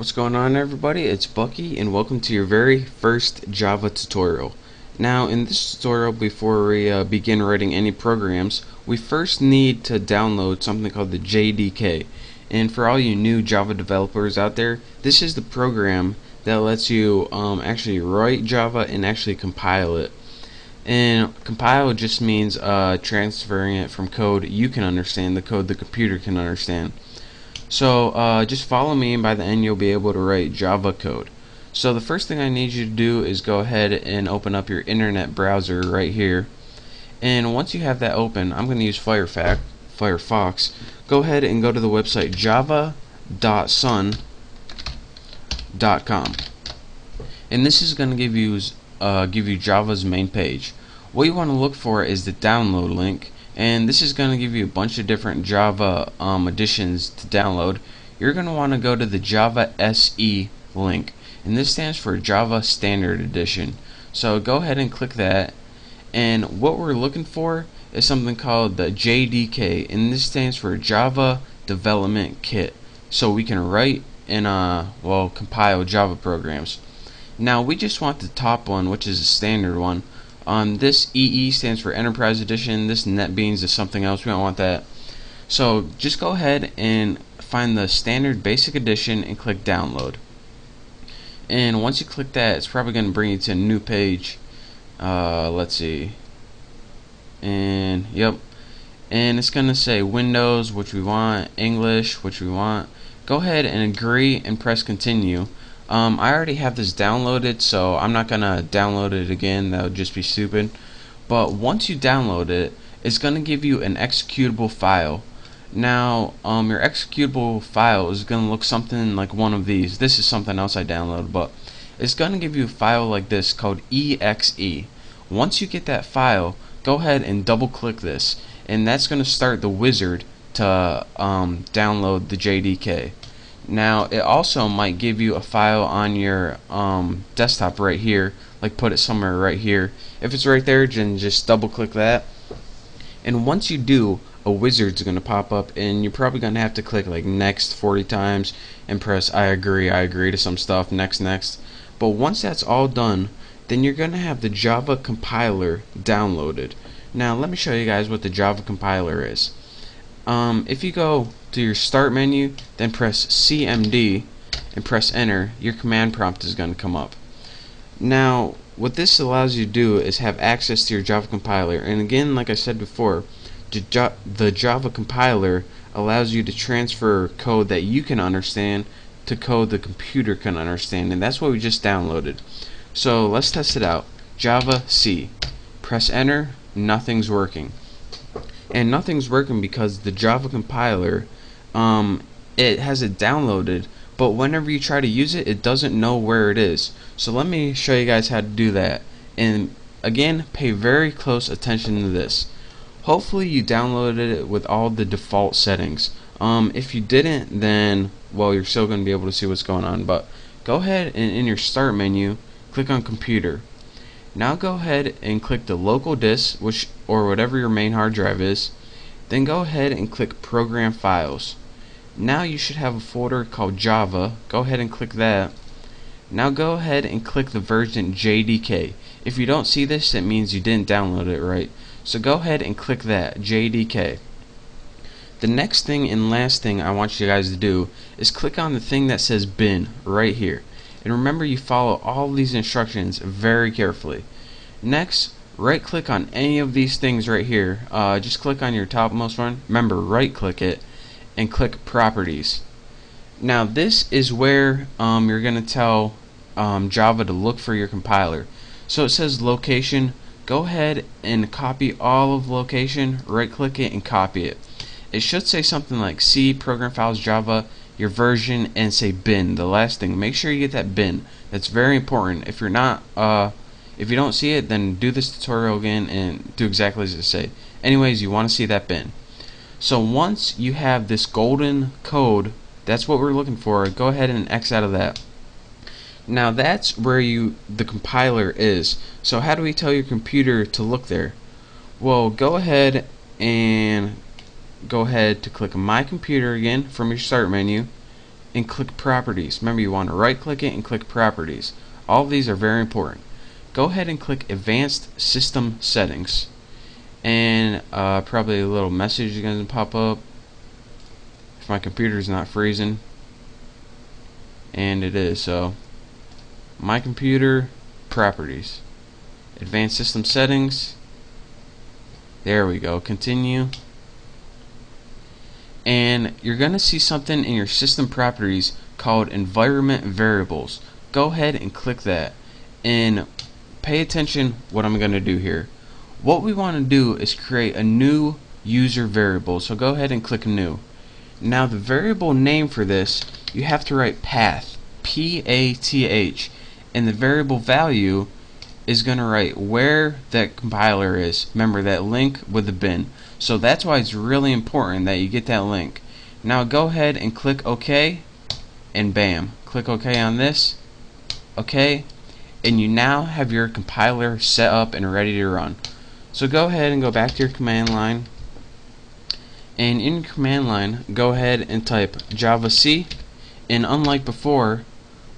What's going on, everybody? It's Bucky and welcome to your very first Java tutorial. Now in this tutorial, before we begin writing any programs, we first need to download something called the JDK. And for all you new Java developers out there, this is the program that lets you actually write Java and actually compile it. And compile just means transferring it from code you can understand, the code the computer can understand. So just follow me, and by the end you'll be able to write Java code. So the first thing I need you to do is go ahead and open up your internet browser right here. And once you have that open, I'm going to use Firefox. Go ahead and go to the website java.sun.com. And this is going to give you Java's main page. What you want to look for is the download link, and this is going to give you a bunch of different Java editions to download. You're going to want to go to the Java SE link, and this stands for Java Standard Edition. So go ahead and click that, and what we're looking for is something called the JDK, and this stands for Java Development Kit, so we can write and compile Java programs. Now we just want the top one, which is a standard one. This EE stands for Enterprise Edition. This NetBeans is something else. We don't want that. So just go ahead and find the standard basic edition and click download. And once you click that, it's probably going to bring you to a new page. Let's see. And yep. And it's going to say Windows, which we want, English, which we want. Go ahead and agree and press continue. I already have this downloaded, so I'm not gonna download it again. That would just be stupid. But once you download it, it's gonna give you an executable file. Now, your executable file is gonna look something like one of these. This is something else I downloaded, but it's gonna give you a file like this called exe. Once you get that file, go ahead and double-click this, and that's gonna start the wizard to download the JDK. Now it also might give you a file on your desktop right here, like put it somewhere right here. If it's right there, then just double click that, and once you do, a wizard's going to pop up, and you're probably going to have to click like next 40 times and press I agree to some stuff, next. But once that's all done, then you're going to have the Java compiler downloaded. Now let me show you guys what the Java compiler is. If you go to your start menu, then press CMD and press enter, your command prompt is going to come up. Now what this allows you to do is have access to your Java compiler, and again, like I said before, the Java compiler allows you to transfer code that you can understand to code the computer can understand, and that's what we just downloaded. So let's test it out. Java C. Press enter, nothing's working. And nothing's working because the Java compiler, it has it downloaded, but whenever you try to use it, it doesn't know where it is. So let me show you guys how to do that. And again, pay very close attention to this. Hopefully you downloaded it with all the default settings. If you didn't, then well, you're still going to be able to see what's going on. But go ahead and in your start menu, click on computer. Now go ahead and click the local disk, or whatever your main hard drive is. Then go ahead and click program files. Now you should have a folder called Java. Go ahead and click that. Now go ahead and click the version JDK. If you don't see this, it means you didn't download it right. So go ahead and click that, JDK. The next thing and last thing I want you guys to do is click on the thing that says bin right here. And remember, you follow all these instructions very carefully. Next, right click on any of these things right here. Just click on your topmost one. Remember, right click it and click properties. Now this is where you're going to tell Java to look for your compiler. So it says location. Go ahead and copy all of location, right click it and copy it. It should say something like C program files Java, your version, and say bin. The last thing, make sure you get that bin. That's very important. If you're not if you don't see it, then do this tutorial again and do exactly as it say. Anyways, you want to see that bin. So once you have this golden code, that's what we're looking for. Go ahead and X out of that. Now that's where the compiler is. So how do we tell your computer to look there? Well, go ahead to click My Computer again from your start menu, and click Properties. Remember, you want to right click it and click Properties. All of these are very important. Go ahead and click Advanced System Settings, and probably a little message is going to pop up if my computer is not freezing, and it is. So my computer, Properties, Advanced System Settings, there we go, continue, and you're gonna see something in your system properties called environment variables. Go ahead and click that, and pay attention what I'm gonna do here. What we want to do is create a new user variable, so go ahead and click new. Now the variable name for this, you have to write path, P-A-T-H, and the variable value is going to write where that compiler is. Remember that link with the bin. So that's why it's really important that you get that link. Now go ahead and click OK, and bam, click OK on this, OK, and you now have your compiler set up and ready to run. So go ahead and go back to your command line, and in your command line go ahead and type javac, and unlike before,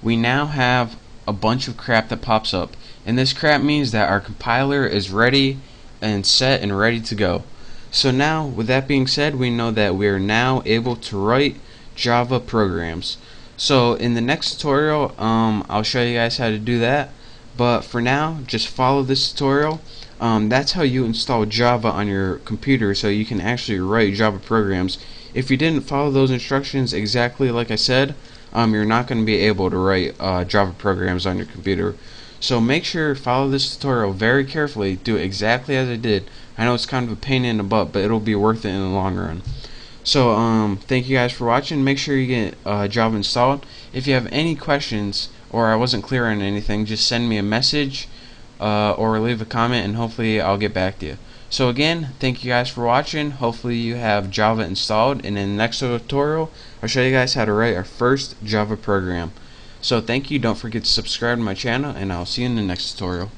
we now have a bunch of crap that pops up, and this crap means that our compiler is ready and set and ready to go. So now, with that being said, we know that we are now able to write Java programs. So in the next tutorial, I'll show you guys how to do that, but for now, just follow this tutorial. That's how you install Java on your computer, so you can actually write Java programs. If you didn't follow those instructions exactly like I said, you're not going to be able to write Java programs on your computer. So make sure to follow this tutorial very carefully, do it exactly as I did. I know it's kind of a pain in the butt, but it'll be worth it in the long run. So thank you guys for watching. Make sure you get Java installed. If you have any questions or I wasn't clear on anything, just send me a message or leave a comment, and hopefully I'll get back to you. So again, thank you guys for watching. Hopefully you have Java installed, and in the next tutorial I'll show you guys how to write our first Java program. So thank you, don't forget to subscribe to my channel, and I'll see you in the next tutorial.